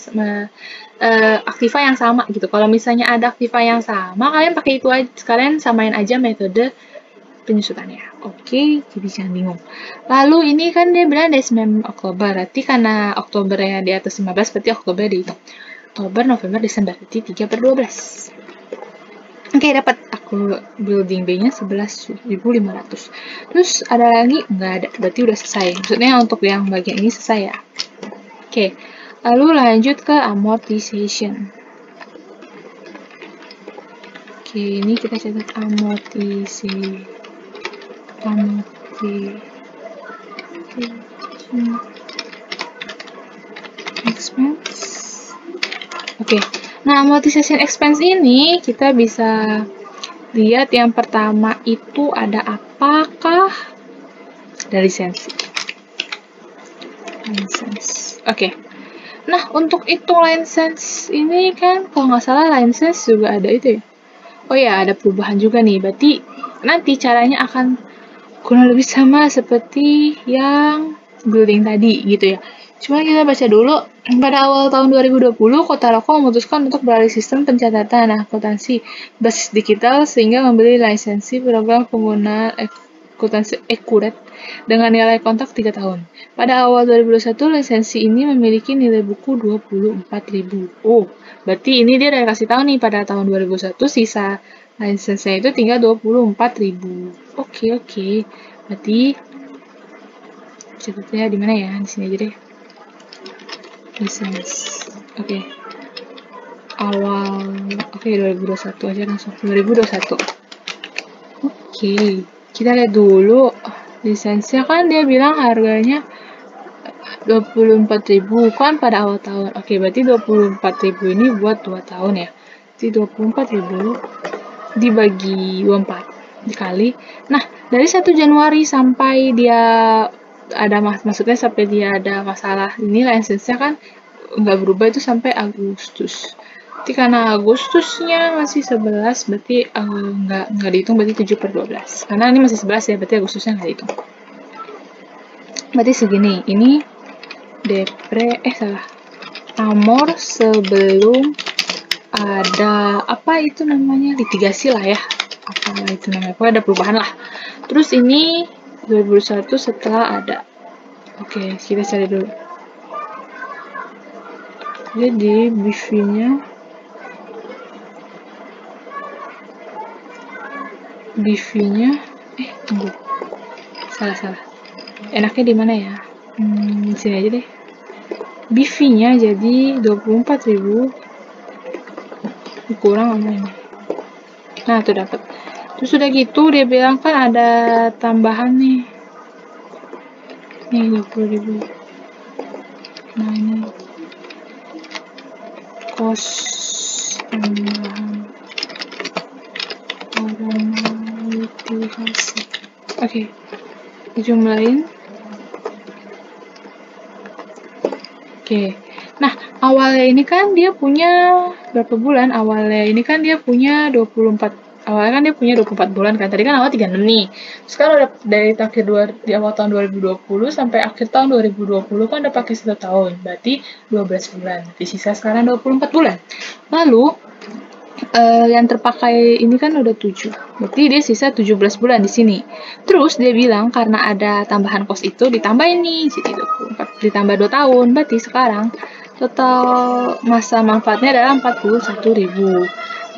aktiva yang sama gitu. Kalau misalnya ada aktiva yang sama, kalian pakai itu aja, kalian samain aja metode penyusutannya. Oke, jadi jangan bingung. Lalu ini kan dia bilang dari 9 Oktober, berarti karena Oktobernya di atas 15, berarti Oktober dihitung. Oktober, November, Desember, berarti 3/12. Oke, dapat aku building B-nya 11.500. Terus ada lagi? Nggak ada, berarti udah selesai. Maksudnya untuk yang bagian ini selesai ya. Oke, lalu lanjut ke amortization. Oke, ini kita catat amortization. Expense. Oke. Nah, amortization expense ini kita bisa lihat yang pertama itu ada apakah? Ada lisensi. License. Oke. Nah, untuk hitung license ini kan kalau nggak salah license juga ada itu ya. Oh ya, ada perubahan juga nih. Berarti nanti caranya akan kurang lebih sama seperti yang building tadi gitu ya. Cuma kita baca dulu. Pada awal tahun 2020, Kota Loko memutuskan untuk beralih sistem pencatatan akuntansi basis digital sehingga membeli lisensi program penggunaan akuntansi Accurate dengan nilai kontrak 3 tahun. Pada awal 2021, lisensi ini memiliki nilai buku 24.000. Oh, berarti ini dia udah kasih tahu nih pada tahun 2021 sisa lisensinya itu tinggal 24.000. Oke. Berarti catatnya di mana ya? Di sini aja deh. Lisensi. Oke. Awal 2021 aja langsung. 2021. Oke. Kita lihat dulu lisensinya kan dia bilang harganya 24.000 kan pada awal tahun. Oke, berarti 24.000 ini buat 2 tahun ya. Jadi 24.000 dibagi 24 dikali. Nah, dari 1 Januari sampai dia ada maksudnya sampai dia ada masalah ini lisensinya kan nggak berubah itu sampai Agustus. Jadi karena Agustusnya masih 11 berarti nggak dihitung, berarti 7/12. Karena ini masih 11 ya, berarti Agustusnya nggak dihitung. Berarti segini. Ini amor sebelum ada apa itu namanya litigasi lah ya, apa itu namanya, pokoknya ada perubahan lah. Terus ini 2021 setelah ada. Oke, kita cari dulu. Jadi BV-nya tunggu, salah. Enaknya di mana ya? Di sini aja deh. BV-nya jadi 24.000 kurang apa ini? Nah, tuh dapat. Terus udah gitu dia bilang kan ada tambahan nih. Nih 20.000. Nah, ini kos tambahan litigasi. Oke. Dijumlahin. Oke. Nah, awalnya ini kan dia punya berapa bulan? Awalnya dia punya 24 bulan kan. Tadi kan awal 36 nih. Sekarang udah dari di awal tahun 2020 sampai akhir tahun 2020 kan udah pakai 1 tahun. Berarti 12 bulan. Di sisa sekarang 24 bulan. Lalu yang terpakai ini kan udah 7. Berarti dia sisa 17 bulan di sini. Terus dia bilang karena ada tambahan kos itu ditambahin nih jadi 24 ditambah 2 tahun. Berarti sekarang total masa manfaatnya adalah 41.000.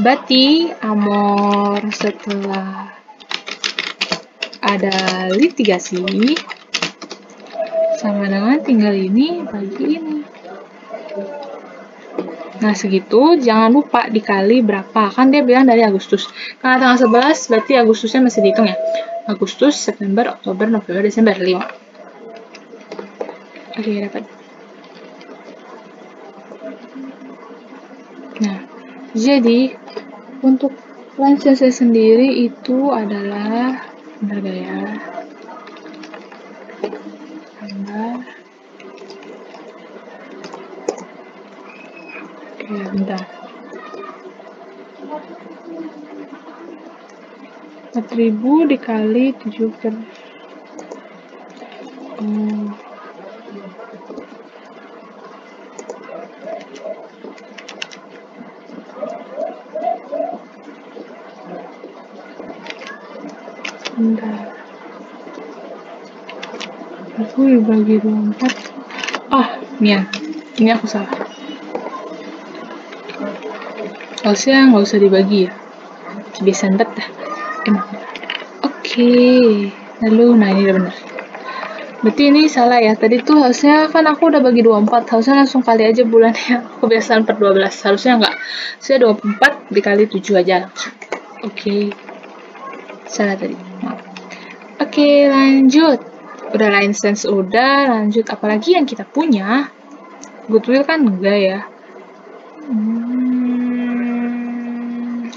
Berarti amor setelah ada litigasi sama dengan tinggal ini bagi ini. Nah, segitu jangan lupa dikali berapa. Kan dia bilang dari Agustus. Karena tanggal 11 berarti Agustusnya masih dihitung ya. Agustus, September, Oktober, November, Desember 5. Oke, dapat. Nah, jadi untuk lisensi sendiri itu adalah bentar ya. Bentar. 4.000 dikali 7 per bentar. Aku dibagi 24. Ini aku salah. Harusnya nggak usah dibagi ya. Kebiasaan banget dah. Emang. Oke. Lalu, nah ini udah bener. Berarti ini salah ya. Tadi tuh harusnya kan aku udah bagi 24. Harusnya langsung kali aja bulannya. Kebiasaan per 12. Harusnya nggak. Harusnya 24 dikali 7 aja langsung. Oke. Salah tadi. Oke, lanjut. Udah license udah. Lanjut. Apalagi yang kita punya? Goodwill kan enggak ya.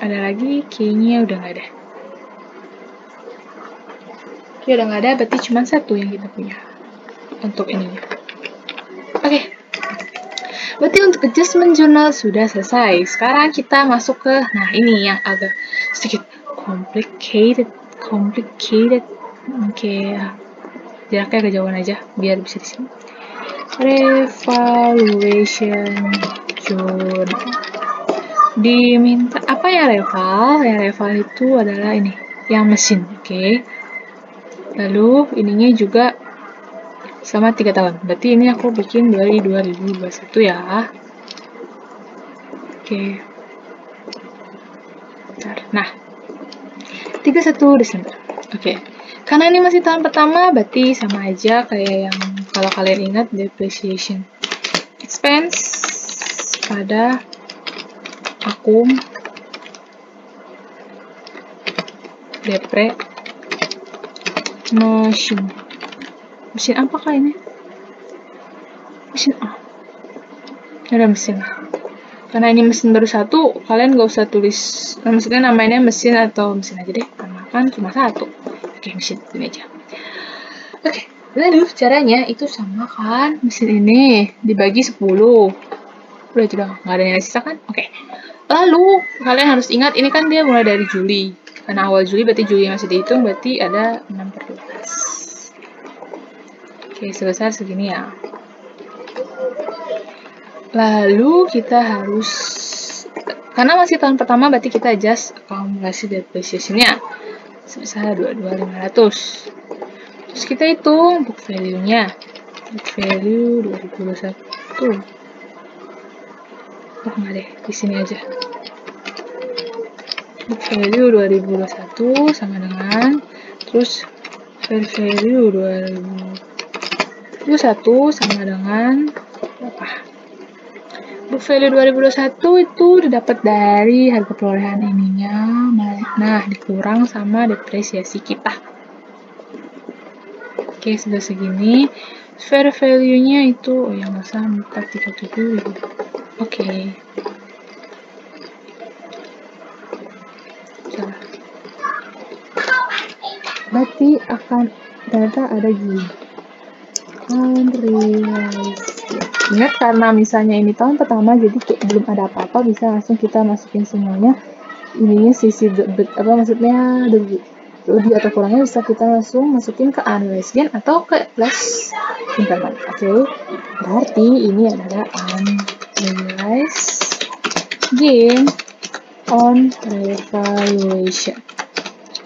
ada lagi, kayaknya udah nggak ada. Oke, udah nggak ada, berarti cuma satu yang kita punya untuk ininya. Oke, berarti untuk adjustment jurnal sudah selesai. Sekarang kita masuk ke, nah ini yang agak sedikit complicated. Oke, jaraknya kejauhan aja biar bisa di sini. Revaluation journal. Diminta apa ya reval? Ya reval itu adalah ini, yang mesin, oke. Lalu ininya juga sama 3 tahun. Berarti ini aku bikin dari 2021 ya. Oke. Bentar. Nah, 31 Desember. Oke. Karena ini masih tahun pertama, berarti sama aja kayak yang kalau kalian ingat depreciation expense pada akum depre mesin apakah ini? Mesin A. Ada mesin. Karena ini mesin baru satu, kalian gak usah tulis, maksudnya namanya mesin atau mesin aja deh, karena kan cuma satu. Oke, mesin ini aja. Oke, lalu caranya itu sama kan, mesin ini dibagi 10. Udah tidak, nggak ada nilai sisa kan? Oke. Lalu, kalian harus ingat, ini kan dia mulai dari Juli. Karena awal Juli, berarti Juli masih dihitung, berarti ada 6/12. Oke, sebesar segini ya. Lalu, kita harus, karena masih tahun pertama, berarti kita adjust akumulasi depreciation-nya. Sebesar 22.500. Terus kita hitung book value-nya. Book value 2021. Oh, enggak deh, di sini aja. Book value 2021 sama dengan, terus fair value 2021 sama dengan apa? Book value 2021 itu didapat dari harga perolehan ininya, nah dikurang sama depresiasi kita. Oke, sudah segini. Fair value-nya itu, oh ya nggak usah, 437. Oke. Salah. Berarti akan ternyata ada gini. Unrealized. Ingat karena misalnya ini tahun pertama, jadi belum ada apa-apa, bisa langsung kita masukin semuanya. Ininya sisi maksudnya lebih atau kurangnya bisa kita langsung masukin ke unrealized gain atau ke less impairment. Oke. Berarti ini adalah unrealized gain on revaluation.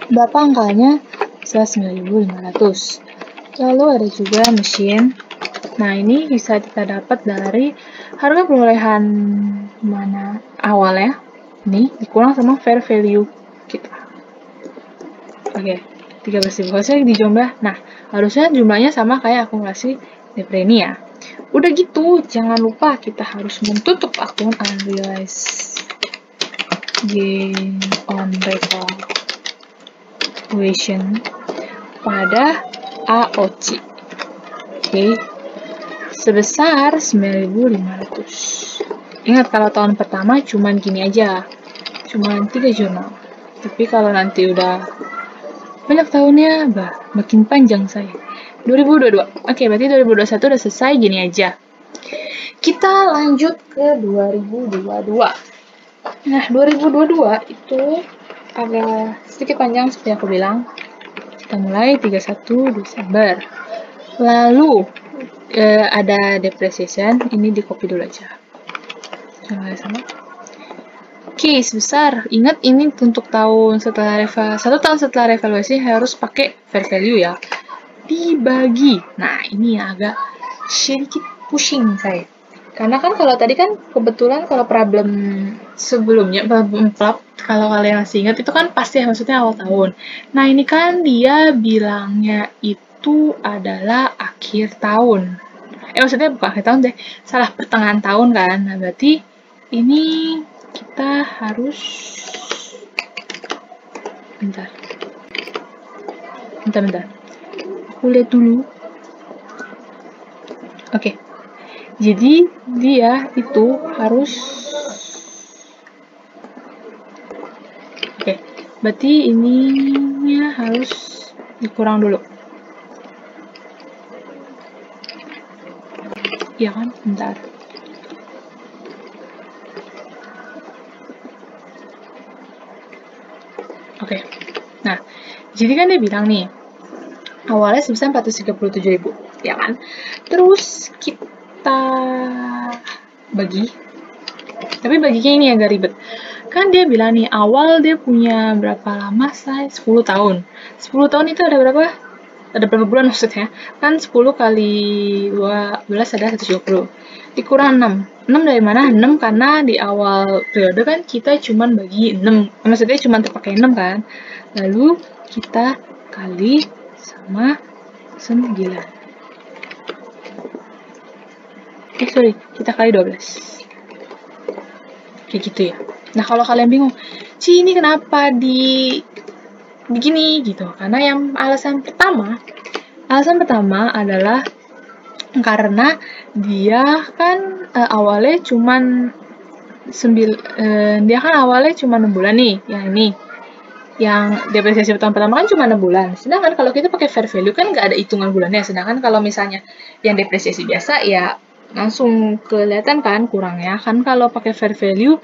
Berapa angkanya? 9.500. Lalu ada juga mesin. Nah, ini bisa kita dapat dari harga perolehan mana awal ya. Ini dikurang sama fair value kita. Oke, 13.000 dijumlah. Nah, harusnya jumlahnya sama kayak akumulasi depre ini ya. Udah gitu, jangan lupa kita harus menutup akun unrealized gain on revaluation pada AOC. Oke. Sebesar 9.500. Ingat kalau tahun pertama cuman gini aja. Cuman 3 jurnal. Tapi kalau nanti udah banyak tahunnya, makin panjang saya. 2022. Oke, berarti 2021 udah selesai, gini aja. Kita lanjut ke 2022. Nah, 2022 itu agak sedikit panjang seperti aku bilang. Kita mulai 31 Desember. Lalu ada depreciation, ini di copy dulu aja. Sama. Oke, sebesar. Ingat ini untuk tahun setelah satu tahun setelah revaluasi harus pakai fair value ya. Dibagi. Nah, ini agak sedikit pusing saya. Karena kan kalau tadi kan kebetulan kalau problem sebelumnya, kalau kalian masih ingat itu kan pasti maksudnya awal tahun. Nah, ini kan dia bilangnya itu adalah akhir tahun. Maksudnya bukan akhir tahun deh, salah, pertengahan tahun kan. Nah, berarti ini kita harus bentar. Aku lihat dulu. Oke. Jadi dia itu harus Berarti ininya harus dikurang dulu. Iya kan? Bentar. Oke. Nah, jadi kan dia bilang nih, awalnya sebesar 437.000, ya kan? Terus kita bagi, tapi baginya ini agak ribet. Kan dia bilang nih, awal dia punya berapa lama, say? 10 tahun. 10 tahun itu ada berapa? Ada berapa bulan maksudnya? Kan 10 kali 12 ada 120. Dikurang 6. 6 dari mana? 6 karena di awal periode kan kita cuman bagi 6. Maksudnya cuman terpakai 6 kan? Lalu kita kali sama 9. Sorry, kita kali 12. Kayak gitu ya. Nah, kalau kalian bingung, Ci ini kenapa begini gitu? Karena yang alasan pertama adalah karena dia kan awalnya cuman 6 bulan nih, yang ini. Yang depresiasi tahun pertama kan cuma 6 bulan. Sedangkan kalau kita pakai fair value kan nggak ada hitungan bulannya. Sedangkan kalau misalnya yang depresiasi biasa ya langsung kelihatan kan kurangnya. Kan kalau pakai fair value,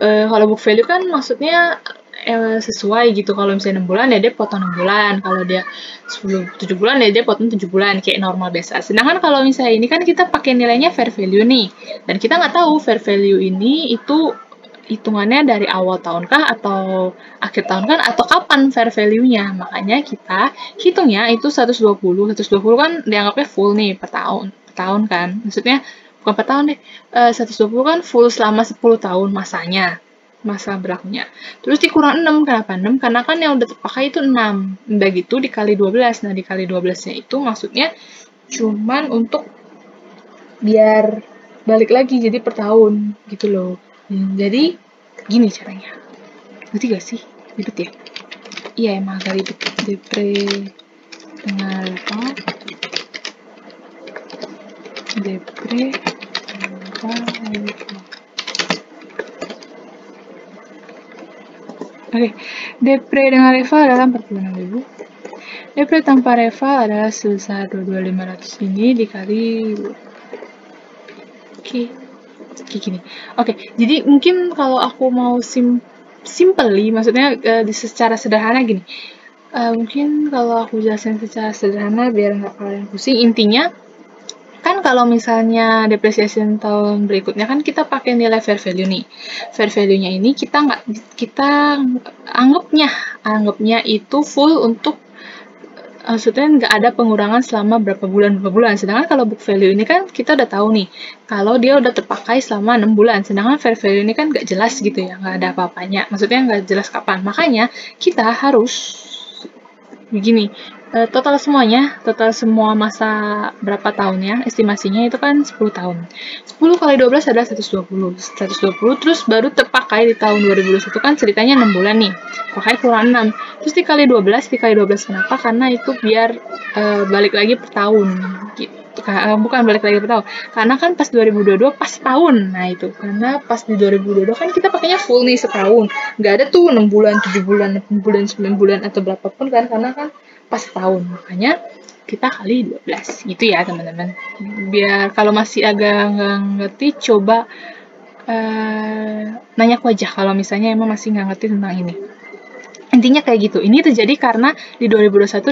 kalau book value kan maksudnya sesuai gitu. Kalau misalnya 6 bulan ya dia potong 6 bulan. Kalau dia 7 bulan ya dia potong 7 bulan kayak normal biasa. Sedangkan kalau misalnya ini kan kita pakai nilainya fair value nih. Dan kita nggak tahu fair value ini itu hitungannya dari awal tahun kah atau akhir tahun kan atau kapan fair value-nya. Makanya kita hitungnya itu 120. 120 kan dianggapnya full nih per tahun kan. Maksudnya bukan per tahun deh. 120 kan full selama 10 tahun masa berlakunya. Terus dikurang 6. Kenapa 6? Karena kan yang udah terpakai itu 6. Udah gitu dikali 12. Nah, dikali 12-nya itu maksudnya cuman untuk biar balik lagi jadi per tahun gitu loh. Jadi gini caranya. Ngerti gak sih? Ribet ya? Iya emang agak ribet. Depre dengan apa? Depre tanpa reva. Oke, depre dengan reva adalah 46.000. Depre tanpa reva adalah sebesar 22.500 ini dikali. Oke. Kayak gini. Oke, jadi mungkin kalau aku mau simply, maksudnya secara sederhana gini. Mungkin kalau aku jelasin secara sederhana biar nggak kalian pusing. Intinya, kan kalau misalnya depresiasi tahun berikutnya kan kita pakai nilai fair value nih. Fair value-nya ini kita anggapnya itu full untuk maksudnya nggak ada pengurangan selama berapa bulan. Sedangkan kalau book value ini kan kita udah tahu nih, kalau dia udah terpakai selama 6 bulan. Sedangkan fair value ini kan nggak jelas gitu ya, nggak ada apa-apanya. Maksudnya nggak jelas kapan. Makanya kita harus begini, total semua masa berapa tahunnya, estimasinya itu kan 10 tahun. 10 kali 12 adalah 120. 120 terus baru terpakai di tahun 2021 kan ceritanya 6 bulan nih. Pakai kurang 6. Terus dikali 12 kenapa? Karena itu biar balik lagi per tahun gitu. Bukan balik lagi per tahun. Karena kan pas 2022 pas tahun. Nah itu. Karena pas di 2022 kan kita pakainya full nih setahun. Nggak ada tuh 6 bulan, 7 bulan, 8 bulan, 9 bulan atau berapapun kan. Karena kan pas tahun. Makanya kita kali 12 gitu ya teman-teman. Biar kalau masih agak nggak ngerti coba nanya aku aja kalau misalnya emang masih nggak ngerti tentang ini. Intinya kayak gitu. Ini terjadi karena di 2021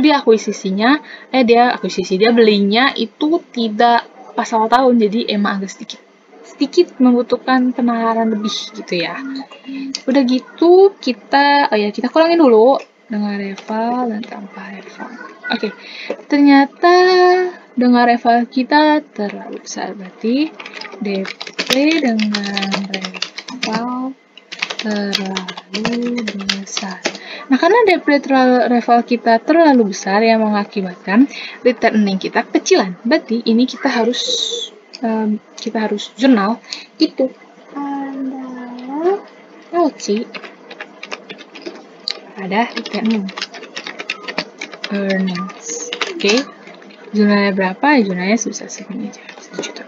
dia belinya itu tidak pas awal tahun, jadi emang agak sedikit membutuhkan penaharan lebih gitu ya. Udah gitu kita kurangin dulu dengan rival dan tanpa rival. Oke, ternyata dengan rival kita terlalu besar, berarti DP dengan rival terlalu besar. Nah, karena DP rival kita terlalu besar yang mengakibatkan return earning kita kecilan, berarti ini kita harus jurnal itu adalah LC pada return earnings. Oke. Jurnalnya berapa? Jurnalnya sebesar segini aja, 1 juta.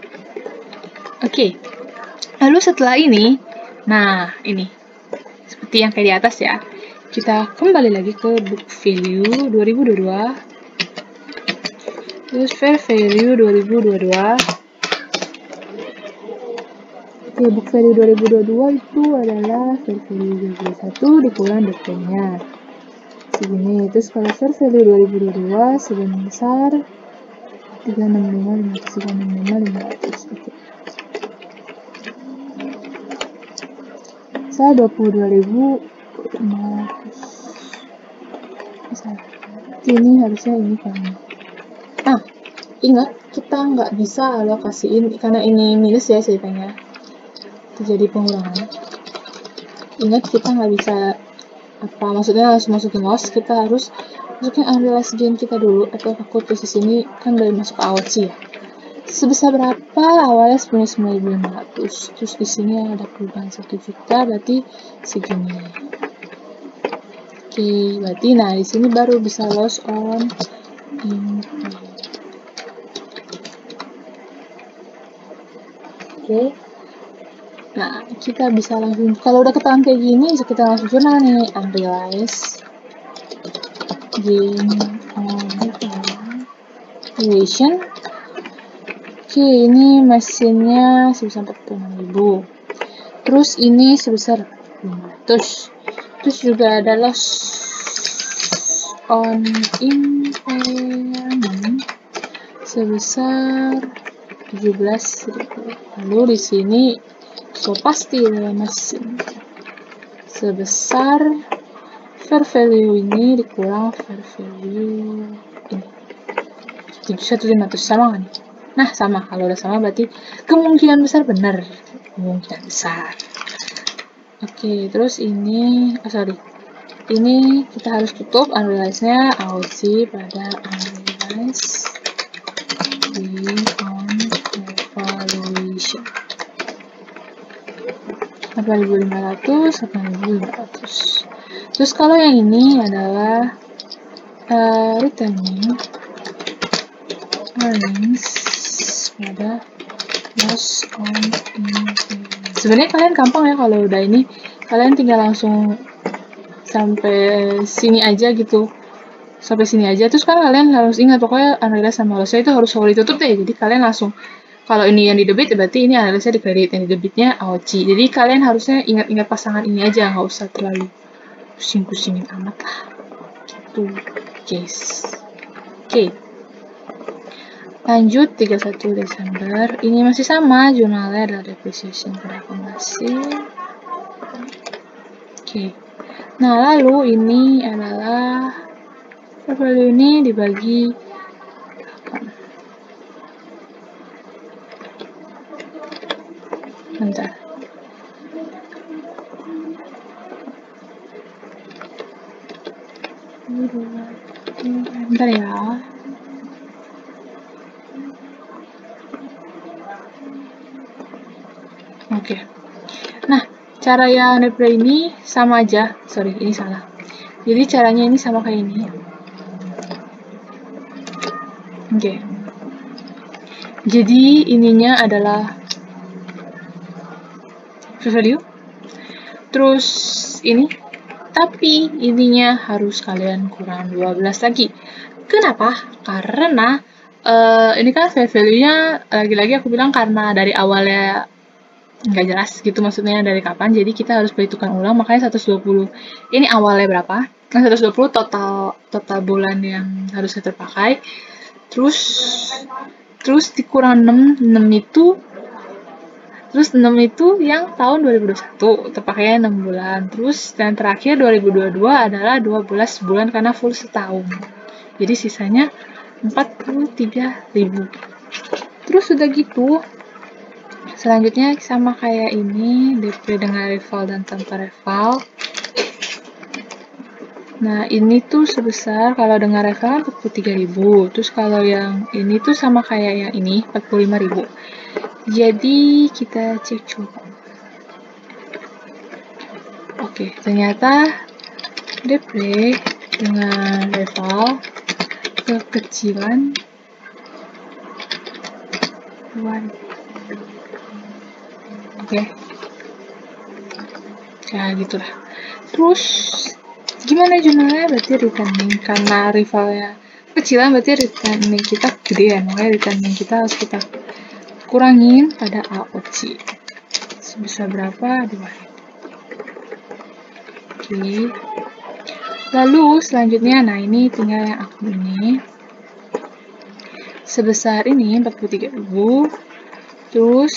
Oke. Lalu setelah ini, nah ini seperti yang kayak di atas ya. Kita kembali lagi ke book value 2022. Terus fair value 2022. Oke, book value 2022 itu adalah fair value 2021 dikurang DP-nya. Segini. Terus kalau fair value 2022 sebesar 365.500. Oke. Saya 22.500. Ini harusnya ini kan. Nah, ingat kita nggak bisa alokasiin karena ini minus ya ceritanya. Terjadi pengurangan. Ingat kita nggak bisa maksudnya langsung masukin loss, kita harus masukin unrealized gain kita dulu atau takut posisi ini kan dari masuk AOC ya. Sebesar berapa? Awalnya 99.500. Terus di sini ada perubahan 1 juta, berarti segini. Oke, berarti nah di sini baru bisa loss on income. Oke. Nah, kita bisa langsung, kalau udah ketahuan kayak gini, kita langsung jurnal nih, unrealized gain on valuation. Oke, ini mesinnya sebesar 46.000. Terus ini sebesar 500. Terus juga ada loss on impairment sebesar 17.000. Lalu di sini so pasti adalah mesin sebesar fair value ini dikurang fair value ini 7.500 sama kan? Nah sama, kalau udah sama berarti kemungkinan besar benar, kemungkinan besar. Oke, terus ini ini kita harus tutup unrealized-nya AOC pada unrealized gain on evaluation 8.500, 8.500. Terus kalau yang ini adalah returning earnings pada loss on impairment. Sebenarnya kalian gampang ya kalau udah ini, kalian tinggal langsung sampai sini aja gitu, sampai sini aja. Terus kan kalian harus ingat pokoknya unrealized sama loss itu harus selalu ditutup deh. Jadi kalian langsung, kalau ini yang di debit berarti ini unrealized di kredit, yang di debitnya AOC. Jadi kalian harusnya ingat-ingat pasangan ini aja, nggak usah terlalu pusing-pusingin amat lah gitu guys. Oke. Lanjut 31 Desember. Ini masih sama, jurnalnya adalah depreciation per akumulasi. Oke. Nah, lalu ini adalah value ini dibagi 8. Bentar. Bentar ya. Oke. Nah, cara yang replay ini sama aja. Sorry, ini salah. Jadi caranya ini sama kayak ini. Oke. Jadi ininya adalah value. Terus ini. Tapi ininya harus kalian kurang 12 lagi. Kenapa? Karena ini kan value-nya lagi-lagi aku bilang karena dari awalnya nggak jelas gitu, maksudnya dari kapan, jadi kita harus perhitungkan ulang, makanya 120 ini awalnya berapa, nah 120 total bulan yang harus terpakai, terus dikurang 6 itu, terus 6 itu yang tahun 2021 terpakainya 6 bulan, terus yang terakhir 2022 adalah 12 bulan karena full setahun, jadi sisanya 43.000. Terus udah gitu selanjutnya sama kayak ini, DP dengan rival dan tanpa rival. Nah, ini tuh sebesar, kalau dengan rival 43.000. Terus kalau yang ini tuh sama kayak yang ini, 45.000. Jadi, kita cek coba. Oke, ternyata DP dengan rival kekecilan Oke. Ya, gitulah. Terus Gimana jurnalnya? Berarti returning. Karena rivalnya kecilan, berarti returning kita gede ya. Makanya returning kita harus kita kurangin pada AOC. Sebesar berapa? 2. Oke. Lalu selanjutnya, nah ini tinggal yang akun ini. Sebesar ini 43.000. Terus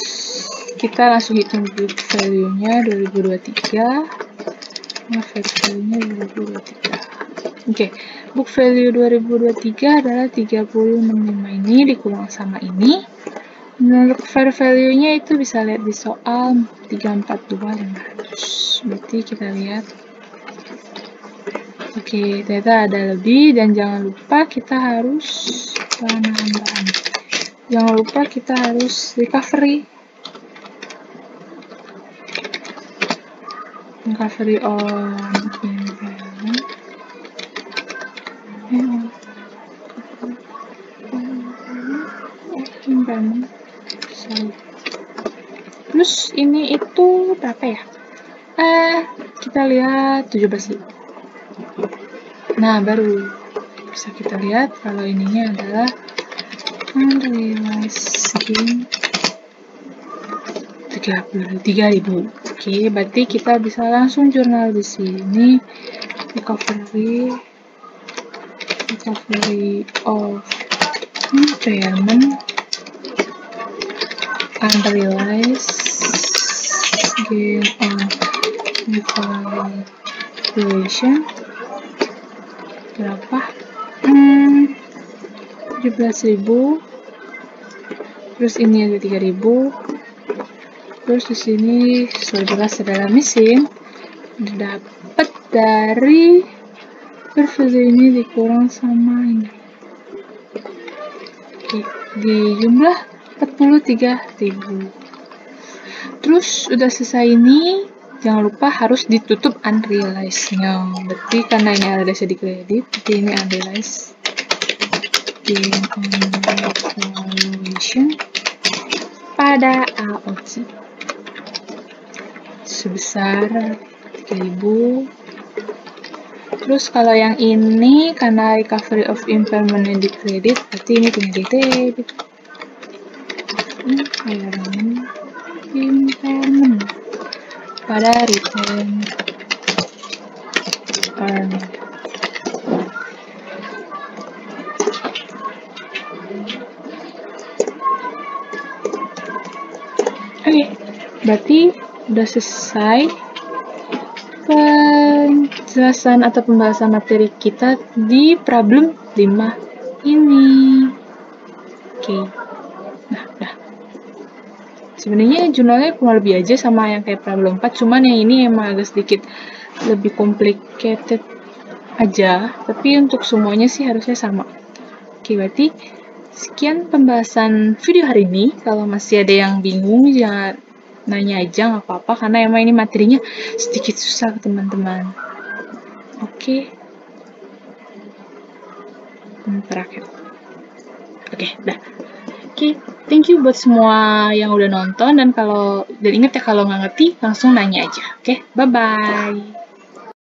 kita langsung hitung book value-nya 2023. Book value-nya 2023. Oke, book value 2023 adalah 3065 ini dikurang sama ini. Untuk fair value-nya itu bisa lihat di soal 342.500. Berarti kita lihat. Oke, ternyata ada lebih, dan jangan lupa kita harus penambahan. Jangan lupa kita harus recovery. Recovery on impairment. Terus ini itu berapa ya? Kita lihat 17.000. Nah, baru bisa kita lihat kalau ininya adalah unrealized gain 33.000. Oke, berarti kita bisa langsung jurnal di sini. Recovery of impairment, unrealized gain on revaluation berapa? 17.000. Terus ini ada 3.000. Terus di sini jelas adalah mesin dapat dari value ini dikurang sama ini. Oke, di jumlah 43.000. Terus udah selesai ini, jangan lupa harus ditutup unrealized-nya. Berarti karena ini unrealized di kredit, berarti ini unrealized gain on valuation pada AOC sebesar 3.000. Terus kalau yang ini karena recovery of impairment di kredit, berarti ini tinggal di debit. Impairment pada return earning. Oke, berarti udah selesai penjelasan atau pembahasan materi kita di problem 5 ini. Oke. Nah, udah. Sebenarnya jurnalnya kurang lebih aja sama yang kayak problem 4, cuman yang ini emang agak sedikit lebih complicated aja, tapi untuk semuanya sih harusnya sama. Oke, berarti sekian pembahasan video hari ini. Kalau masih ada yang bingung, jangan nanya aja, nggak apa-apa, karena emang ini materinya sedikit susah teman-teman. Oke. Terakhir. Oke, dah. Oke, thank you buat semua yang udah nonton, dan ingat ya, kalau nggak ngerti langsung nanya aja. Oke, bye-bye.